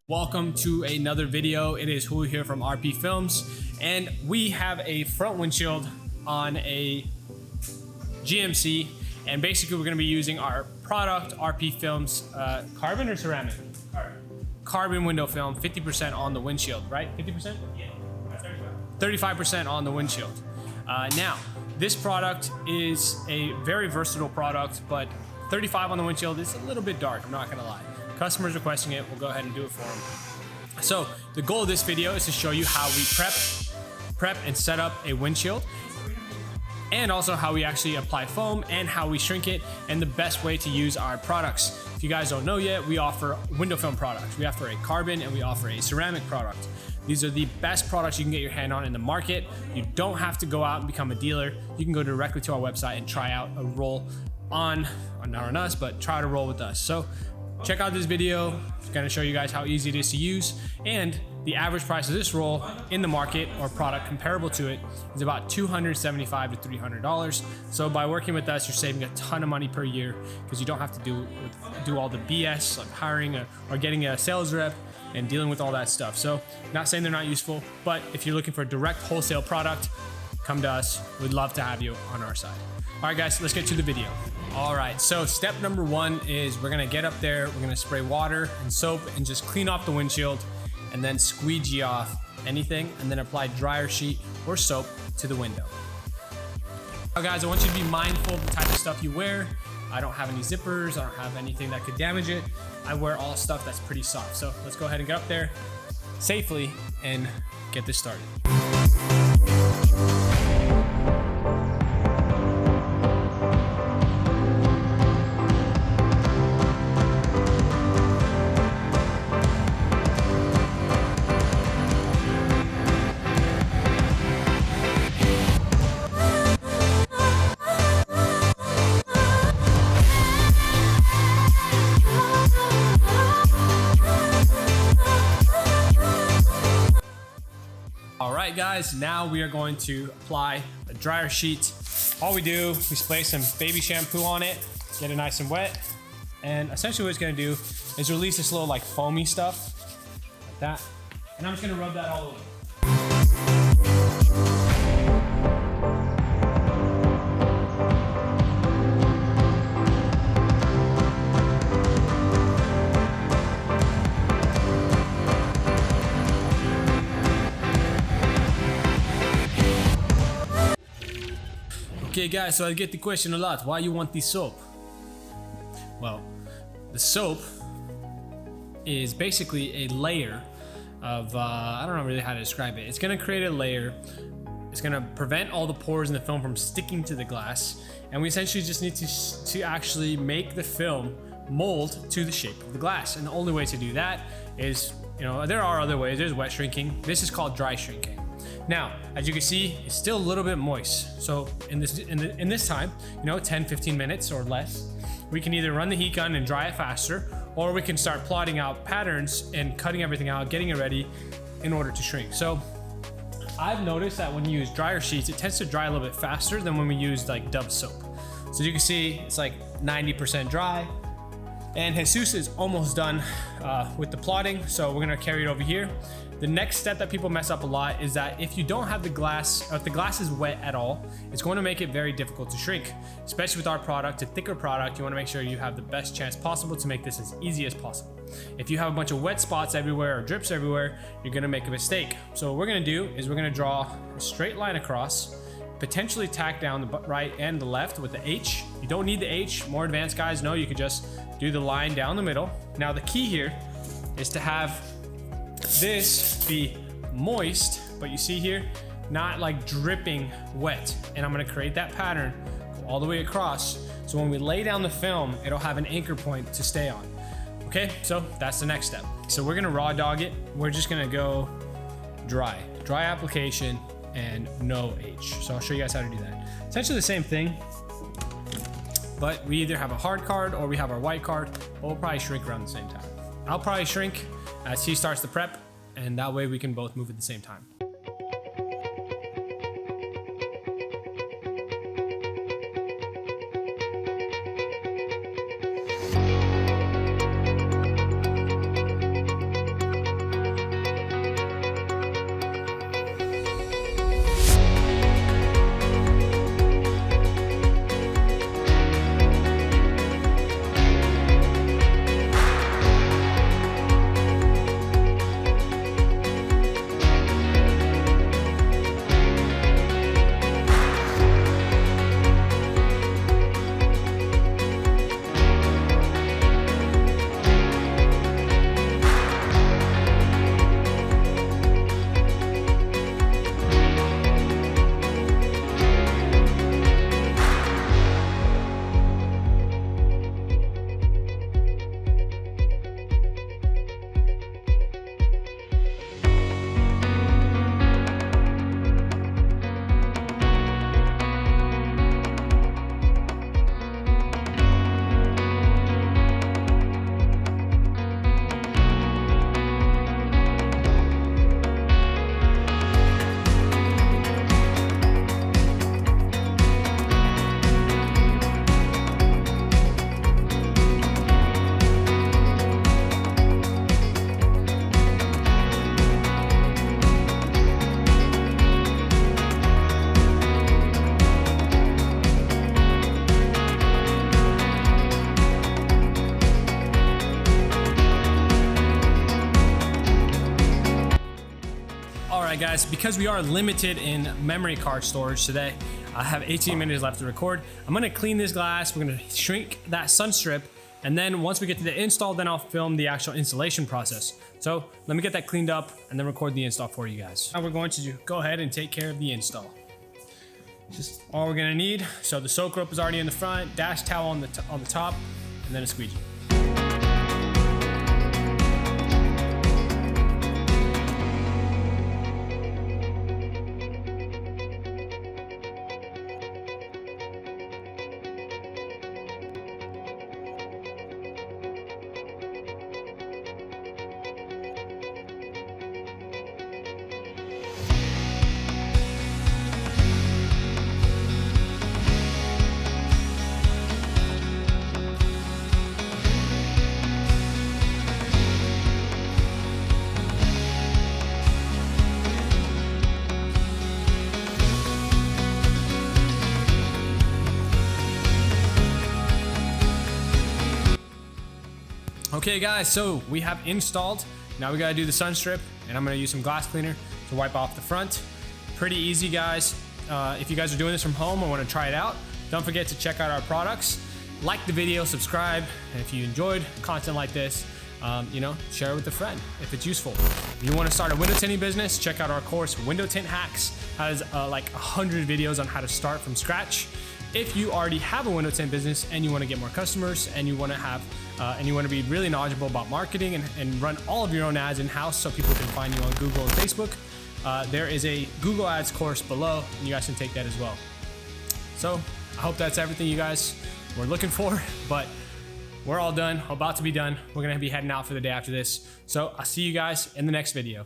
Welcome to another video. It is Julio here from RPFILMS, and we have a front windshield on a GMC, and basically we're going to be using our product RPFILMS carbon or ceramic? Carbon window film, 50% on the windshield, right? 50%? Yeah. 35% on the windshield. Now, this product is a very versatile product, but 35 on the windshield is a little bit dark, I'm not gonna lie. Customers requesting it, we'll go ahead and do it for them. So the goal of this video is to show you how we prep and set up a windshield, and also how we actually apply foam and how we shrink it, and the best way to use our products. If you guys don't know yet, we offer window film products. We offer a carbon and we offer a ceramic product. These are the best products you can get your hand on in the market. You don't have to go out and become a dealer. You can go directly to our website and try out a roll not on us, but try to roll with us. So check out this video. It's gonna show you guys how easy it is to use, and the average price of this roll in the market or product comparable to it is about $275 to $300. So by working with us, you're saving a ton of money per year because you don't have to do all the BS like hiring or getting a sales rep and dealing with all that stuff. So not saying they're not useful, but if you're looking for a direct wholesale product, come to us. We'd love to have you on our side. All right, guys, let's get to the video. All right, so step number one is we're gonna get up there, we're gonna spray water and soap and just clean off the windshield, and then squeegee off anything, and then apply dryer sheet or soap to the window. Now guys, I want you to be mindful of the type of stuff you wear. I don't have any zippers, I don't have anything that could damage it. I wear all stuff that's pretty soft. So let's go ahead and get up there safely and get this started. Alright guys, now we are going to apply a dryer sheet. All we do, we spray some baby shampoo on it, get it nice and wet, and essentially what it's going to do is release this little like foamy stuff, like that, and I'm just going to rub that all over. Okay guys, so I get the question a lot, why you want the soap? Well, the soap is basically a layer of, I don't know really how to describe it. It's gonna create a layer, it's gonna prevent all the pores in the film from sticking to the glass, and we essentially just need to actually make the film mold to the shape of the glass. And the only way to do that is, there are other ways. There's wet shrinking. This is called dry shrinking. Now, as you can see, it's still a little bit moist. So in this time, 10-15 minutes or less, we can either run the heat gun and dry it faster, or we can start plotting out patterns and cutting everything out, getting it ready in order to shrink. So I've noticed that when you use dryer sheets, it tends to dry a little bit faster than when we use like Dove soap. So you can see it's like 90% dry, and Jesus is almost done with the plotting. So we're gonna carry it over here. The next step that people mess up a lot is that if you don't have the glass, or if the glass is wet at all, it's going to make it very difficult to shrink. Especially with our product, a thicker product, you want to make sure you have the best chance possible to make this as easy as possible. If you have a bunch of wet spots everywhere or drips everywhere, you're going to make a mistake. So what we're going to do is we're going to draw a straight line across, potentially tack down the right and the left with the H. You don't need the H. More advanced guys know you could just do the line down the middle. Now the key here is to have this be moist, but you see here, not like dripping wet. And I'm gonna create that pattern all the way across, so when we lay down the film, it'll have an anchor point to stay on. Okay, so that's the next step. So we're gonna raw dog it. We're just gonna go dry application and no H. So I'll show you guys how to do that. Essentially the same thing, but we either have a hard card or we have our white card, but we'll probably shrink around the same time. I'll probably shrink as he starts the prep, and that way we can both move at the same time. Alright guys, because we are limited in memory card storage today, I have 18 minutes left to record. I'm gonna clean this glass, we're gonna shrink that sun strip, and then once we get to the install, then I'll film the actual installation process. So let me get that cleaned up and then record the install for you guys. Now we're going to go ahead and take care of the install. Just all we're gonna need. So the soak rope is already in the front, dash towel on the top, and then a squeegee. Okay guys, so we have installed. Now we gotta do the sun strip, and I'm gonna use some glass cleaner to wipe off the front. Pretty easy guys. If you guys are doing this from home or wanna try it out, don't forget to check out our products. Like the video, subscribe, and if you enjoyed content like this, share it with a friend if it's useful. If you wanna start a window tinting business, check out our course, Window Tint Hacks. Has like 100 videos on how to start from scratch. If you already have a window tint business and you want to get more customers and you want to be really knowledgeable about marketing and run all of your own ads in-house so people can find you on Google and Facebook, there is a Google Ads course below and you guys can take that as well. So I hope that's everything you guys were looking for, but we're all done, about to be done. We're going to be heading out for the day after this. So I'll see you guys in the next video.